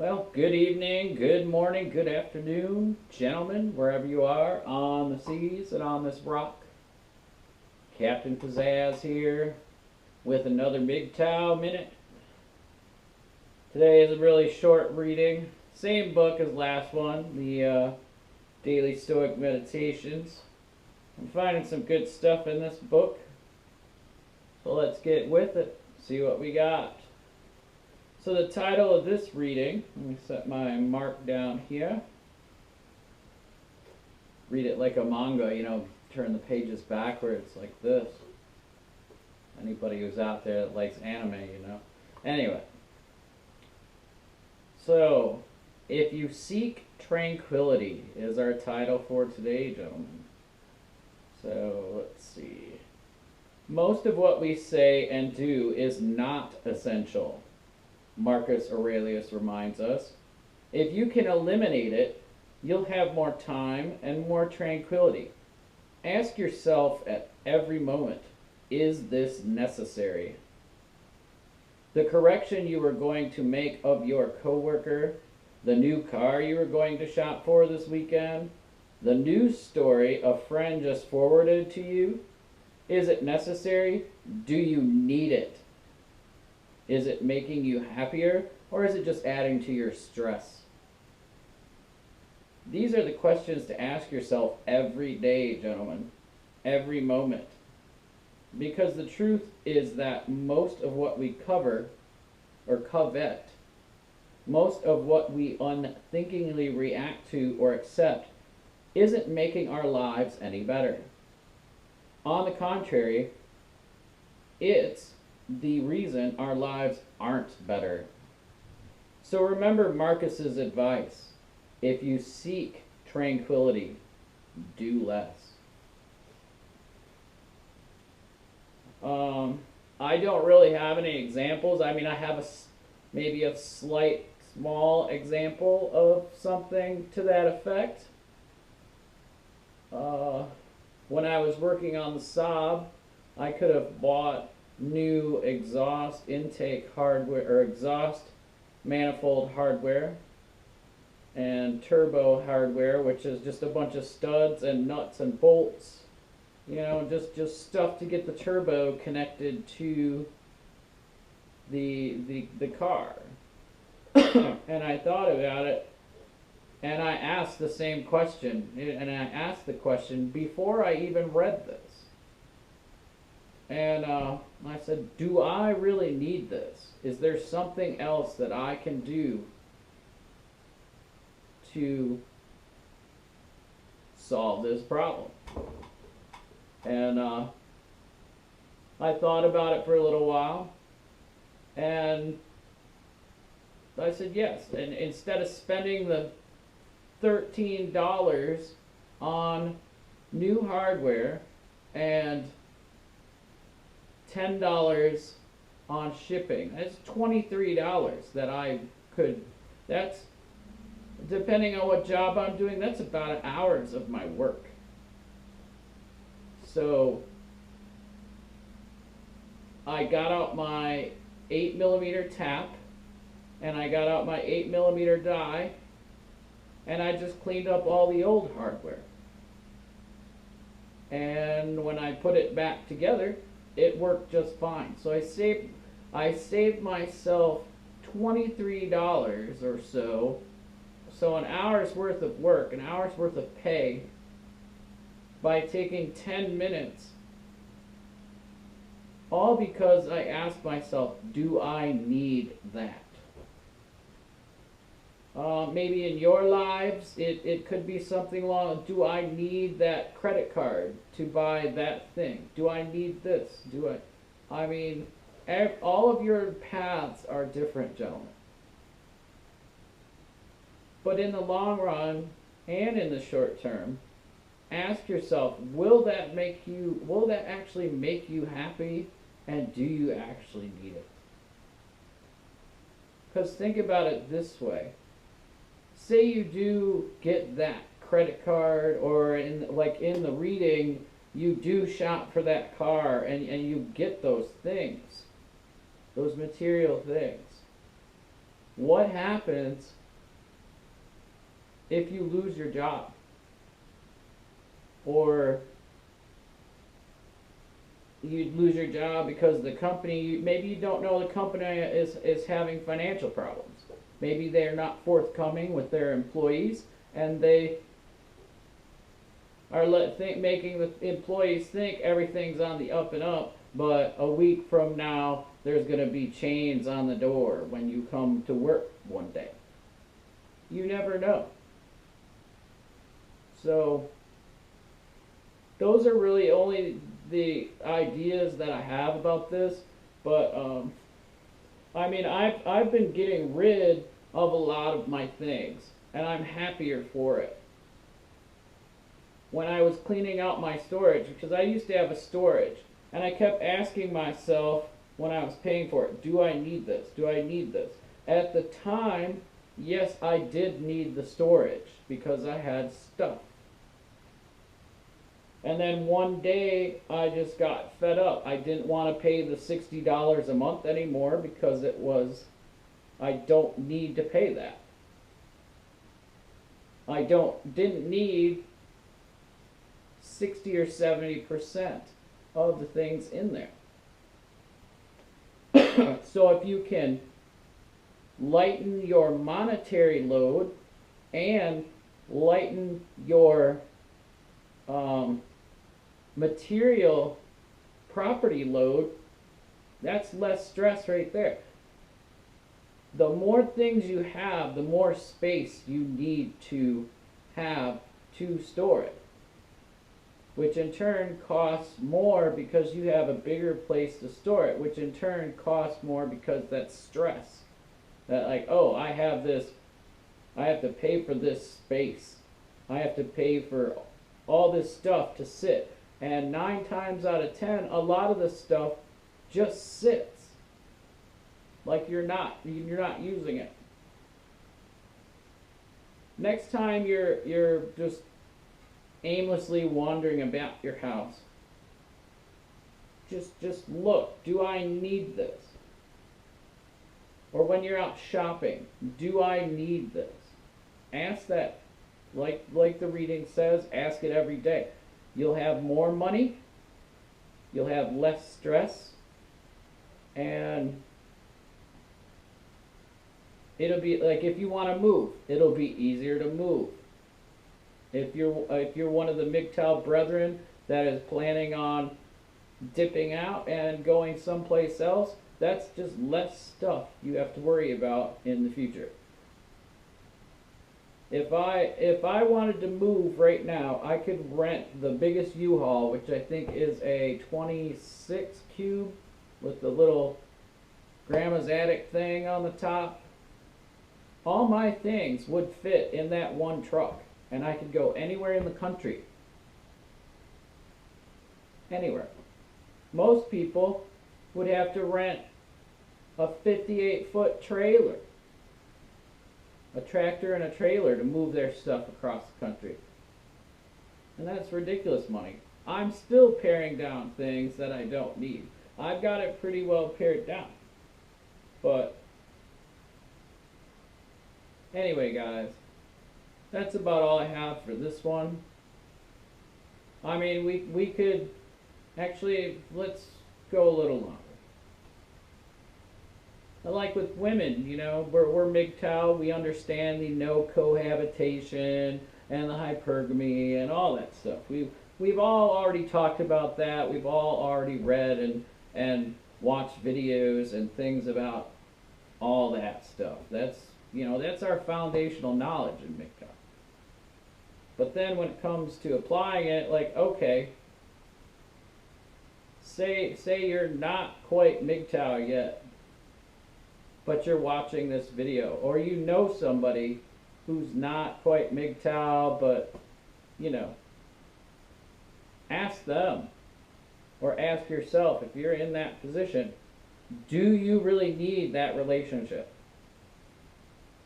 Well, good evening, good morning, good afternoon, gentlemen, wherever you are on the seas and on this rock. Captain Pizzazz here with another MGTOW minute. Today is a really short reading. Same book as last one, the Daily Stoic Meditations. I'm finding some good stuff in this book. So let's get with it, see what we got. So the title of this reading, let me set my mark down here. Read it like a manga, turn the pages backwards like this. Anybody who's out there that likes anime. Anyway. So, if you seek tranquility is our title for today, gentlemen. So, let's see. Most of what we say and do is not essential. Marcus Aurelius reminds us. If you can eliminate it, you'll have more time and more tranquility. Ask yourself at every moment, is this necessary? The correction you were going to make of your coworker, the new car you were going to shop for this weekend, the news story a friend just forwarded to you, is it necessary? Do you need it? Is it making you happier, or is it just adding to your stress? These are the questions to ask yourself every day, gentlemen, every moment. Because the truth is that most of what we cover or covet, most of what we unthinkingly react to or accept, isn't making our lives any better. On the contrary, it's the reason our lives aren't better. So remember Marcus's advice. If you seek tranquility, do less. I don't really have any examples. I mean, I have maybe a small example of something to that effect. When I was working on the Saab, I could have bought new exhaust intake hardware, or exhaust manifold hardware and turbo hardware, which is just a bunch of studs and nuts and bolts, just stuff to get the turbo connected to the car. And I thought about it, and I asked the same question, and I asked the question before I even read this. And I said, do I really need this? Is there something else that I can do to solve this problem? And I thought about it for a little while, and I said yes. And instead of spending the $13 on new hardware and $10 on shipping, that's $23 that I could, that's, depending on what job I'm doing, that's about hours of my work. So I got out my 8mm tap, and I got out my 8mm die, and I just cleaned up all the old hardware. And when I put it back together, it worked just fine. So I saved myself $23 or so. So an hour's worth of work, an hour's worth of pay, by taking 10 minutes, all because I asked myself, do I need that? Maybe in your lives, it could be something along, do I need that credit card to buy that thing? Do I need this? I mean, all of your paths are different, gentlemen. But in the long run, and in the short term, ask yourself, will that actually make you happy, and do you actually need it? Because think about it this way. Say you do get that credit card, or in the reading, you do shop for that car, and you get those things, those material things. what happens if you lose your job? Or you lose your job because the company, maybe you don't know the company is having financial problems. Maybe they're not forthcoming with their employees, and they are making the employees think everything's on the up and up, but a week from now there's going to be chains on the door when you come to work one day. You never know. So those are really only the ideas that I have about this, but I mean, I've been getting rid of a lot of my things, and I'm happier for it. When I was cleaning out my storage, because I used to have a storage, and I kept asking myself when I was paying for it, do I need this? Do I need this? At the time, yes, I did need the storage because I had stuff. And then one day I just got fed up. I didn't want to pay the $60 a month anymore because I don't need to pay that. I didn't need 60 or 70% of the things in there. So if you can lighten your monetary load and lighten your material property load, that's less stress right there. The more things you have, the more space you need to have to store it, which in turn costs more because you have a bigger place to store it, which in turn costs more because that's stress. That like, oh, I have this, I have to pay for this space. I have to pay for all this stuff to sit. And 9 times out of 10, a lot of the stuff just sits. Like you're not using it. Next time you're just aimlessly wandering about your house, just look, do I need this? Or when you're out shopping, do I need this? Ask that. Like the reading says, ask it every day. You'll have more money, you'll have less stress, and it'll be like if you want to move, it'll be easier to move. If you're one of the MGTOW brethren that is planning on dipping out and going someplace else, that's just less stuff you have to worry about in the future. If I wanted to move right now, I could rent the biggest U-Haul, which I think is a 26 cube with the little grandma's attic thing on the top. All my things would fit in that one truck, and I could go anywhere in the country. Anywhere. Most people would have to rent a 58-foot trailer. A tractor and a trailer to move their stuff across the country. And that's ridiculous money. I'm still paring down things that I don't need. I've got it pretty well pared down. But anyway, guys, that's about all I have for this one. I mean, we could actually, let's go a little longer. Like with women, you know, we're MGTOW, we understand the no cohabitation and the hypergamy and all that stuff. We've all already talked about that. We've all already read and watched videos and things about all that stuff. That's, you know, that's our foundational knowledge in MGTOW. But then when it comes to applying it, like, okay, say you're not quite MGTOW yet, but you're watching this video, or you know somebody who's not quite MGTOW, but, you know, ask them, or ask yourself, if you're in that position, do you really need that relationship?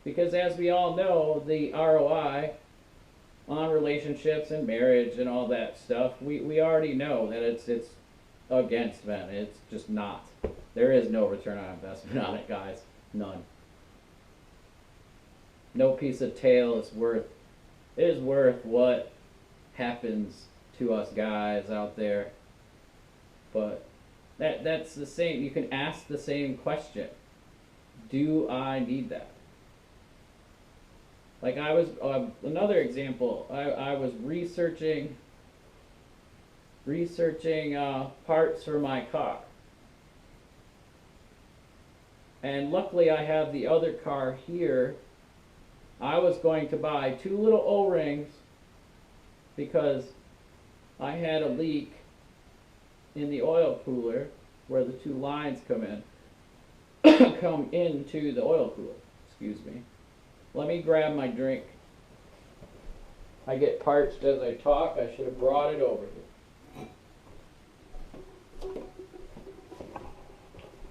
Because as we all know, the ROI on relationships and marriage and all that stuff, we already know that it's against men. It's just not. There is no return on investment on it, guys. None. no piece of tail is worth what happens to us guys out there. But that's the same. You can ask the same question. Do I need that? Like I was another example. I was researching parts for my car, and luckily I have the other car here. I was going to buy 2 little O-rings because I had a leak in the oil cooler where the 2 lines come into the oil cooler. Excuse me. Let me grab my drink. I get parched as I talk. I should have brought it over here.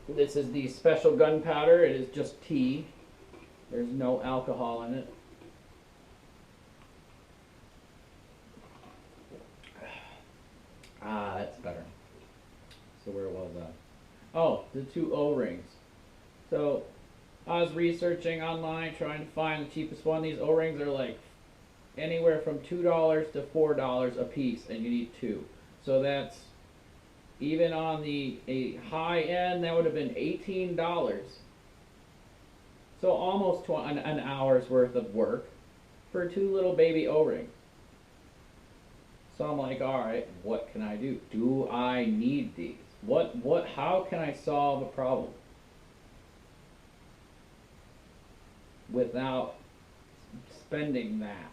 This is the special gunpowder. It is just tea. There's no alcohol in it. Ah, that's better. So where was I? Oh, the 2 O-rings. So I was researching online trying to find the cheapest one. These O-rings are like anywhere from $2 to $4 a piece, and you need 2. So that's, even on a high end, that would have been $18. So almost an hour's worth of work for 2 little baby O-rings. So I'm like, all right, what can I do? Do I need these? How can I solve a problem without spending that?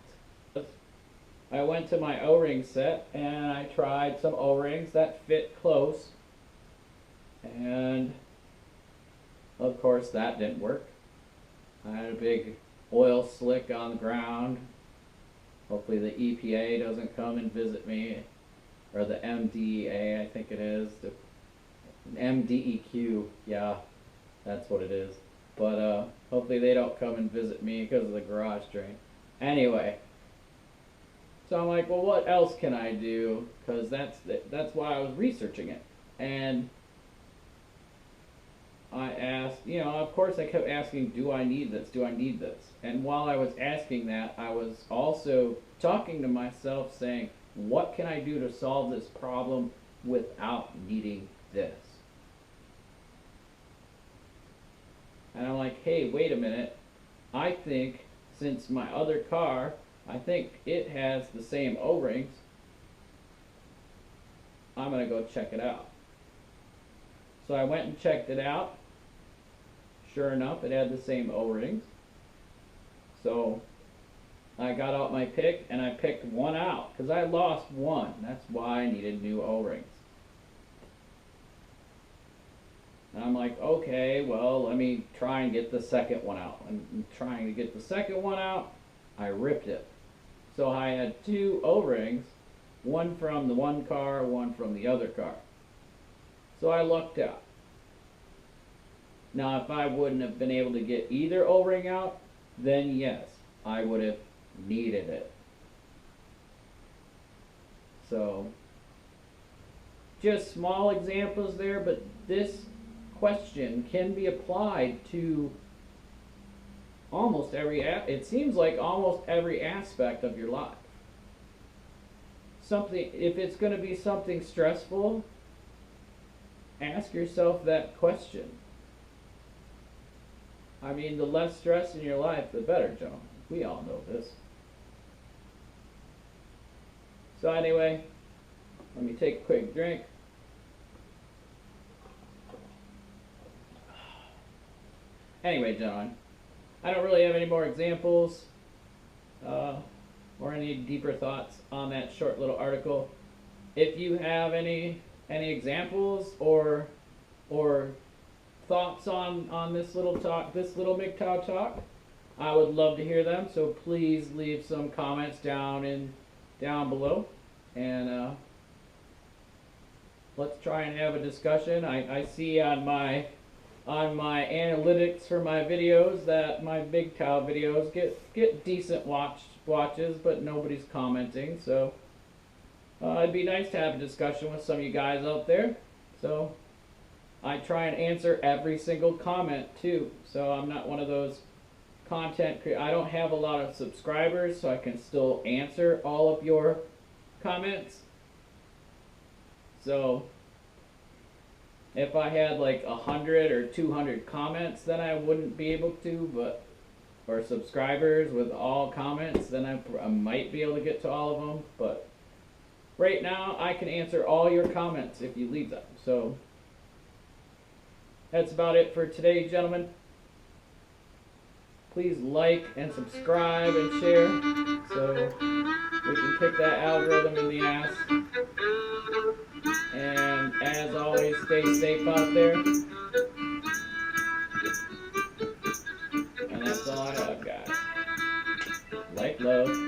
I went to my O-ring set and I tried some O-rings that fit close, and of course that didn't work. I had a big oil slick on the ground. Hopefully the EPA doesn't come and visit me, or the MDEA, I think it is, the MDEQ, yeah, that's what it is. But hopefully they don't come and visit me because of the garage drain. Anyway, so I'm like, well, what else can I do? Because that's why I was researching it. And I asked, of course I kept asking, do I need this? Do I need this? And while I was asking that, I was also talking to myself saying, what can I do to solve this problem without needing this? And I'm like, hey, wait a minute. I think, since my other car, I think it has the same O-rings. I'm going to go check it out. So I went and checked it out. Sure enough, it had the same O-rings. So I got out my pick and I picked one out because I lost one. That's why I needed new O-rings. And I'm like, okay, well, let me try and get the second one out. And trying to get the second one out, I ripped it. So I had 2 O-rings, one from the one car, one from the other car. So I lucked out. Now, if I wouldn't have been able to get either O-ring out, then yes, I would have needed it. So, just small examples there, but this question can be applied to almost it seems like almost every aspect of your life. If it's going to be something stressful, ask yourself that question. I mean, the less stress in your life, the better, John. We all know this. So anyway, let me take a quick drink. Anyway, John, I don't really have any more examples or any deeper thoughts on that short little article. If you have any examples or thoughts on this little MGTOW talk, I would love to hear them. So please leave some comments down below, and let's try and have a discussion. I see on my analytics for my videos that my MGTOW videos get decent watches, but nobody's commenting. So it'd be nice to have a discussion with some of you guys out there. So I try and answer every single comment too. So I'm not one of those I don't have a lot of subscribers, so I can still answer all of your comments. So if I had like 100 or 200 comments, then I wouldn't be able to, but or subscribers with all comments, then I might be able to get to all of them. But right now, I can answer all your comments if you leave them. So that's about it for today, gentlemen. Please like and subscribe and share so we can kick that algorithm in the ass. And as always, stay safe out there. And that's all I have, guys. Like, love.